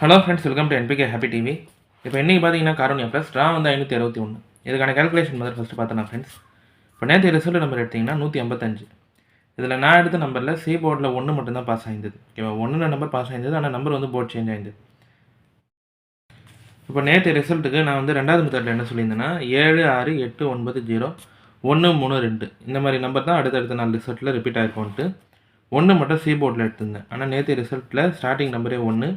Hello friends, welcome to NPK happy TV. இப்போ இன்றைக்கி பார்த்தீங்கன்னா காரோனியா ப்ளஸ் ட்ரா வந்து 561. இதுக்கான கேல்குலேஷன் முதல் ஃபஸ்ட்டு பார்த்தோன்னா ஃப்ரெண்ட்ஸ், இப்போ நேற்று ரிசல்ட் நம்பர் எடுத்திங்கன்னா 155. இதில் நான் எடுத்த நம்பரில் சி போர்டில் 1 மட்டும்தான் பாஸ் ஆயிருந்தது. ஓகேவா, 1 நம்பர் பாஸ் ஆயிருந்தது, ஆனால் நம்பர் வந்து போர்ட் சேஞ்ச் ஆயிருந்தது. இப்போ நேற்று ரிசல்ட்டுக்கு நான் வந்து ரெண்டாவது மெத்தடில் என்ன சொல்லியிருந்தேன்னா 7 6 8 9 0 1 3 2 இந்த மாதிரி நம்பர் தான் அடுத்தடுத்த 4 ரிசல்ட்டில் ரிப்பீட் ஆகிருக்கோன்ட்டு 1 மட்டும் சி போர்டில் எடுத்திருந்தேன். ஆனால் நேற்று ரிசல்ட்டில் ஸ்டார்டிங் நம்பரே 1,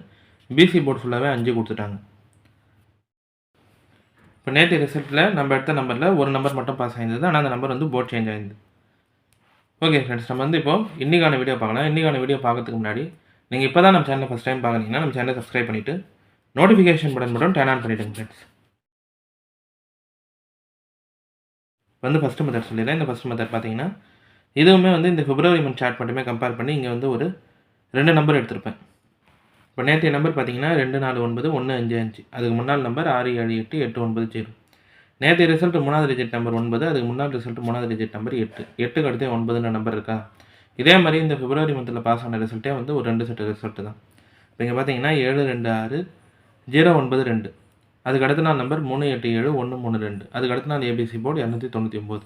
பிசி போர்டு ஃபுல்லாகவே 5 கொடுத்துட்டாங்க. இப்போ நேற்று ரிசல்ட்டில் நம்ம எடுத்த நம்பரில் ஒரு நம்பர் மட்டும் பாஸ் ஆயிருந்தது, ஆனால் அந்த நம்பர் வந்து போர்ட் சேஞ்ச் ஆயிருந்தது. ஓகே ஃப்ரெண்ட்ஸ், நம்ம வந்து இப்போ இன்றைக்கான வீடியோ பார்க்கலாம். இன்றைக்கான வீடியோ பார்க்கறதுக்கு முன்னாடி நீங்கள் இப்போ தான் நம்ம சேனலை ஃபஸ்ட் டைம் பார்க்குறீங்கன்னா நம்ம சேனலை சப்ஸ்கிரைப் பண்ணிவிட்டு நோட்டிஃபிகேஷன் பட்டன் மட்டும் டர்ன் ஆன் பண்ணிவிடுங்க ஃப்ரெண்ட்ஸ். வந்து ஃபஸ்ட்டு மெத்தட் சொல்லிடுறேன். இந்த ஃபஸ்ட் மெத்தட் பார்த்தீங்கன்னா இதுவுமே வந்து இந்த பிப்ரவரி மந்த் சார்ட் மட்டுமே கம்பேர் பண்ணி இங்கே வந்து ஒரு 2 நம்பர் எடுத்திருப்பேன். இப்போ நேற்றைய நம்பர் பார்த்தீங்கன்னா 2 4 9 1 5 5. அதுக்கு முன்னாள் நம்பர் 6 7 8 8 9 0. நேற்றைய ரிசல்ட் 3வது டிஜிட் நம்பர் 9, அதுக்கு முன்னாள் ரிசல்ட் 3வது டிஜிட் நம்பர் 8. 8க்கு அடுத்து 9ன்ற நம்பர் இருக்கா. இதே மாதிரி இந்த பிப்ரவரி மந்தில் பாஸ் ஆன ரிசல்ட்டே வந்து ஒரு 2 செட் ரிசல்ட்டு தான். இப்போ இங்கே பார்த்தீங்கன்னா 7 2 6 0 9 2. அதுக்கு அடுத்த நாள் நம்பர் 3 8 7 1 3 2. அதுக்கு அடுத்த நாள் ஏபிசி போர்டு 299.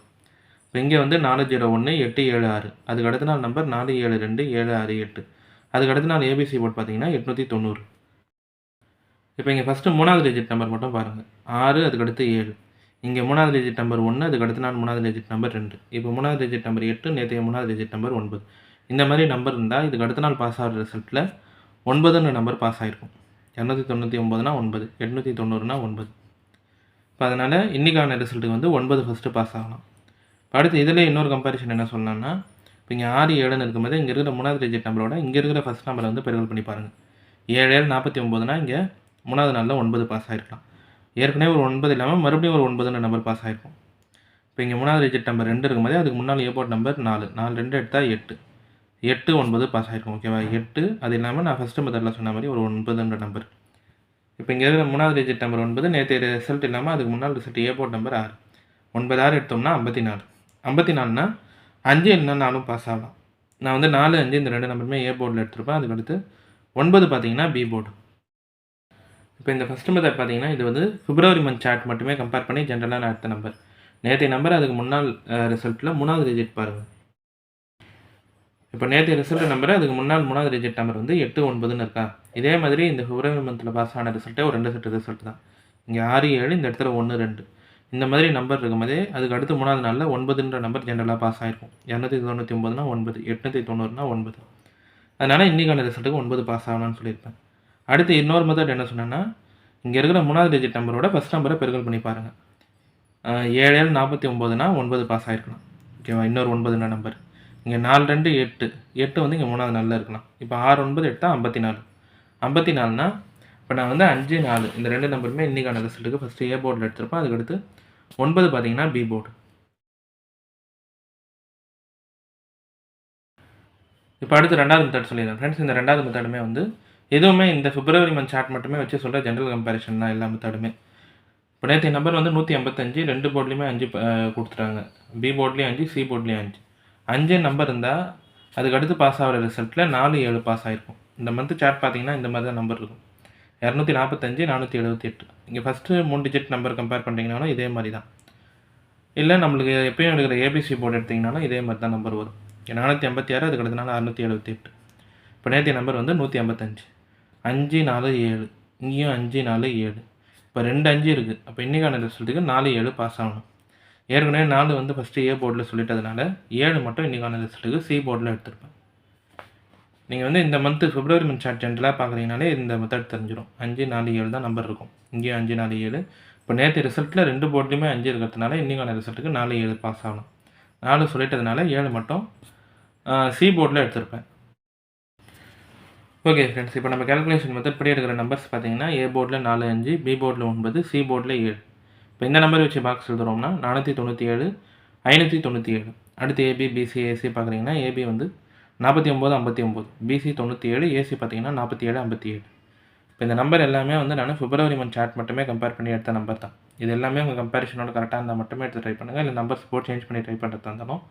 இப்போ இங்கே வந்து 4 0 1 8 7 6. அதுக்கு அடுத்த நாள் நம்பர் 4 7 2 7 6 8. அதுக்கு அடுத்த நாள் ஏபிசி போர்டு பார்த்தீங்கன்னா 890. இப்போ இங்கே ஃபஸ்ட்டு 3வது டிஜிட் நம்பர் மட்டும் பாருங்கள், 6. அதுக்கு அடுத்து 7. இங்கே 3வது டிஜிட் நம்பர் 1, அதுக்கு அடுத்த நாள் 3வது டிஜிட் நம்பர் 2. இப்போ 3வது டிஜிட் நம்பர் 8, நேற்றைய 3வது டிஜிட் நம்பர் 9. இந்த மாதிரி நம்பர் இருந்தால் இதுக்கு அடுத்த நாள் பாஸ் ஆகிற ரிசல்ட்டில் 9ன்ற நம்பர் பாஸ் ஆகிருக்கும். 299னா 9, 890னா 9. இப்போ அதனால் இன்றைக்கான ரிசல்ட்டுக்கு வந்து 9 ஃபஸ்ட்டு பாஸ் ஆகலாம். இப்போ அடுத்து இதில் இன்னொரு கம்பேரிஷன் என்ன சொல்லலாம்னா, இப்போ இங்கே 6 7ன்னு இருக்கும்போது இங்கே இருக்கிற 3வது டிஜிட் நம்பரோட இங்கே இருக்கிற ஃபஸ்ட் நம்பரை வந்து பெருக்கல் பண்ணி பாருங்கள். 7 7 49னா இங்கே 3வது நாளில் 9 பாஸ் ஆகிருக்கலாம். ஏற்கனவே ஒரு 9 இல்லாமல் மறுபடியும் ஒரு 9ன்ற நம்பர் பாஸ் ஆகிருக்கும். இப்போ இங்கே 3வது டிஜிட் நம்பர் 2 இருக்கும்போது அதுக்கு முன்னால் ஏபோர்ட் நம்பர் 4 4 2 எடுத்தால் 8 8 9 பாஸ் ஆகிருக்கும். ஓகேவா, 8. அது இல்லாமல் நான் ஃபஸ்ட்டு மெத்தடில் சொன்ன மாதிரி ஒரு 9ன்ற நம்பர். இப்போ இங்கே இருக்கிற 3வது டிஜிட் நம்பர் 9, நேற்று ரிசல்ட் இல்லாமல் அதுக்கு முன்னால் ரிசல்ட் ஏபோர்ட் நம்பர் 6. 9 6 எடுத்தோம்னா 54. 54னா 5 இல்லைனா 4 பாஸ் ஆகலாம். நான் வந்து 4 5 இந்த 2 நம்பருமே ஏ போர்டில் எடுத்துருப்பேன். அதுக்கடுத்து 9 பார்த்தீங்கன்னா பி போர்டு. இப்போ இந்த ஃபஸ்ட்டு மெத்தட் பார்த்தீங்கன்னா இது வந்து பிப்ரவரி மந்த் சார்ட் மட்டுமே கம்பேர் பண்ணி ஜென்ரலாக நான் எடுத்த நம்பர். நேற்றைய நம்பர் அதுக்கு முன்னாள் ரிசல்ட்டில் 3வது டிஜிட் பாருங்கள். இப்போ நேற்றைய ரிசல்ட் நம்பர் அதுக்கு முன்னால் 3வது டிஜிட் நம்பர் வந்து 8 9ன்னு இருக்கா. இதே மாதிரி இந்த பிப்ரவரி மந்தில் பாஸ் ஆன ரிசல்ட்டே ஒரு 2 செட் ரிசல்ட் தான். இங்கே 6 7, இந்த இடத்துல 1 2. இந்த மாதிரி நம்பர் இருக்கும்போதே அதுக்கு அடுத்து 3வது நாளில் 9ன்ற நம்பர் ஜென்ரலாக பாஸ் ஆகிருக்கும். 299னா 9, 890னா 9. அதனால் இன்றைக்கான ரிசல்ட்டுக்கு 9 பாஸ் ஆகலாம்னு சொல்லியிருப்பேன். அடுத்து இன்னொரு மெத்தட் என்ன சொன்னேன்னா, இங்கே இருக்கிற 3வது டிஜிட் நம்பரோட ஃபஸ்ட் நம்பரை பெருக்கல் பண்ணி பாருங்கள். 7 7 49னா 9 பாஸ் ஆகிருக்கலாம். ஓகேவா, இன்னொரு 9ன்ற நம்பர். இங்கே 4 2 8 8 வந்து இங்கே 3வது நாளில் இருக்கலாம். இப்போ 6 9 எடுத்தால் 54. 54னா இப்போ நான் வந்து 5 4 இந்த 2 நம்பருமே இன்றைக்கான ரிசல்ட்டுக்கு ஃபஸ்ட்டு ஏ போர்டில் எடுத்திருப்பேன். அதுக்கடுத்து 9 பார்த்தீங்கன்னா பி போர்டு. இப்போ அடுத்து 2வது மெத்தட் சொல்லிடுறேன் ஃப்ரெண்ட்ஸ். இந்த 2வது மெத்தடுமே வந்து எதுவுமே இந்த பிப்ரவரி மந்த் சார்ட் மட்டுமே வச்சு சொல்கிற ஜென்ரல் கம்பேரிஷன் தான் எல்லா மெத்தடுமே. இப்போ நேற்று நம்பர் வந்து 185, 2 போர்ட்லேயுமே 5 கொடுத்துட்டாங்க. பி போர்ட்லேயும் 5, சி போர்ட்லேயும் 5. 5 நம்பர் இருந்தால் அதுக்கு அடுத்து பாஸ் ஆகிற ரிசல்ட்டில் 4 7 பாஸ் ஆகிருக்கும். இந்த மந்த் சார்ட் பார்த்தீங்கன்னா இந்த மாதிரி தான் நம்பர் இருக்கும். 245 478. இங்கே ஃபஸ்ட்டு 3 டிஜிட் நம்பர் கம்பேர் பண்ணிங்கனாலும் இதே மாதிரி தான். இல்லை நம்மளுக்கு எப்பயும் எடுக்கிற ஏபிசி போர்டு எடுத்திங்கனாலும் இதே மாதிரி தான் நம்பர் வரும். 486, அதுக்கு அடுத்த நாள் 678. இப்போ நேற்றைய நம்பர் வந்து 155. 5 4 7, இங்கேயும் 5 4 7. இப்போ 2 5 இருக்குது. அப்போ இன்றைக்கான ரிசல்ட்டுக்கு 4 7 பாஸ் ஆகணும். ஏற்கனவே 4 வந்து ஃபஸ்ட்டு ஏ போர்டில் சொல்லிட்டதுனால 7 மட்டும் இன்றைக்கான ரிசல்ட்டுக்கு சி போர்டில் எடுத்திருப்பேன். நீங்கள் வந்து இந்த மந்த்து பிப்ரவரி மந்த் சார்ட் ஜென்ரலாக பார்க்குறீங்கனாலே இந்த மெத்தட் தெரிஞ்சிடும். 5 4 7 தான் நம்பர் இருக்கும். இங்கேயும் 5 4 7. இப்போ நேற்று ரிசல்ட்டில் 2 போர்ட்லேயுமே 5 இருக்கிறதுனால இன்றைக்கான ரிசல்ட்டுக்கு 4 7 பாஸ் ஆகணும். 4 சொல்லிட்டதுனால 7 மட்டும் சி போர்டில் எடுத்திருப்பேன். ஓகே ஃப்ரெண்ட்ஸ், இப்போ நம்ம கேல்குலேஷன் மெத்தட் படி எடுக்கிற நம்பர்ஸ் பார்த்தீங்கன்னா ஏ போர்டில் 4 5, பி போர்டில் 9, சி போர்டில் 7. இப்போ இந்த நம்பர் வச்சு பாக்ஸ் எழுதுகிறோம்னா 497 597. அடுத்து ஏபி பிசி ஏசி பார்க்குறீங்கன்னா ஏபி வந்து 49 59, பிசி 97, ஏசி பார்த்தீங்கன்னா 47 57. இப்போ இந்த நம்பர் எல்லாமே வந்து நான் பிப்ரவரி மந்த் சார்ட் மட்டுமே கம்பேர் பண்ணி எடுத்த நம்பர் தான். இது எல்லாமே உங்கள் கம்பேரிஷனோட கரெக்டாக இருந்தால் மட்டுமே எடுத்து ட்ரை பண்ணுங்கள். இல்லை நம்பர்ஸ் போட்டு சேஞ்ச் பண்ணி ட்ரை பண்ணுறதா இருந்தாலும்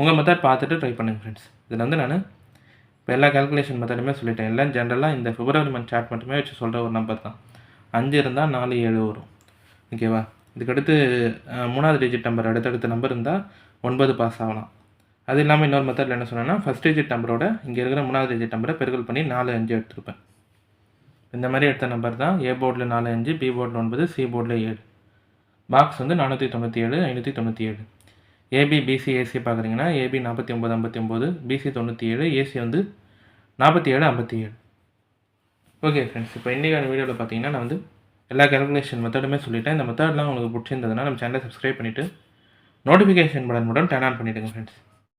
உங்கள் மெத்தட் பார்த்துட்டு ட்ரை பண்ணுங்கள் ஃப்ரெண்ட்ஸ். இதில் வந்து நான் இப்போ எல்லா கால்குலேஷன் மெத்தடுமே சொல்லிட்டேன். எல்லாம் ஜென்ரலாக இந்த பிப்ரவரி மந்த் சார்ட் மட்டுமே வச்சு சொல்கிற ஒரு நம்பர் தான். 5 இருந்தால் 4 7 வரும். ஓகேவா? இதுக்கடுத்து 3வது டிஜிட் நம்பர் அடுத்தடுத்த நம்பர் இருந்தால் 9 பாஸ் ஆகலாம். அது இல்லாமல் இன்னொரு மெத்தடில் என்ன சொன்னேன்னா, ஃபஸ்ட் டிஜிட் நம்பரோட இங்கே இருக்கிற 3வது டிஜிட் நம்பரை பெருக்கல் பண்ணி 4 5 எடுத்துருப்பேன். இந்த மாதிரி எடுத்த நம்பர் தான் ஏ போர்டில் 4 5, பி போர்டில் 9, சி போர்டில் 7. பாக்ஸ் வந்து 497 597. ஏபி பிசி ஏசி பார்க்குறீங்கன்னா ஏபி 49 59, பிசி 97, ஏசி வந்து 47 57. ஓகே ஃப்ரெண்ட்ஸ், இப்போ இன்றைக்கான வீடியோவில் பார்த்தீங்கன்னா நான் வந்து எல்லா கால்குலேஷன் மெத்தடுமே சொல்லிட்டேன். இந்த மெத்தட்லாம் உங்களுக்கு பிடிச்சிருந்ததுன்னா நம்ம சேனலை சப்ஸ்கிரைப் பண்ணிவிட்டு நோட்டிஃபிகேஷன் பட்டன் மட்டும் டர்ன் ஆன் பண்ணிவிடுங்க ஃப்ரெண்ட்ஸ்.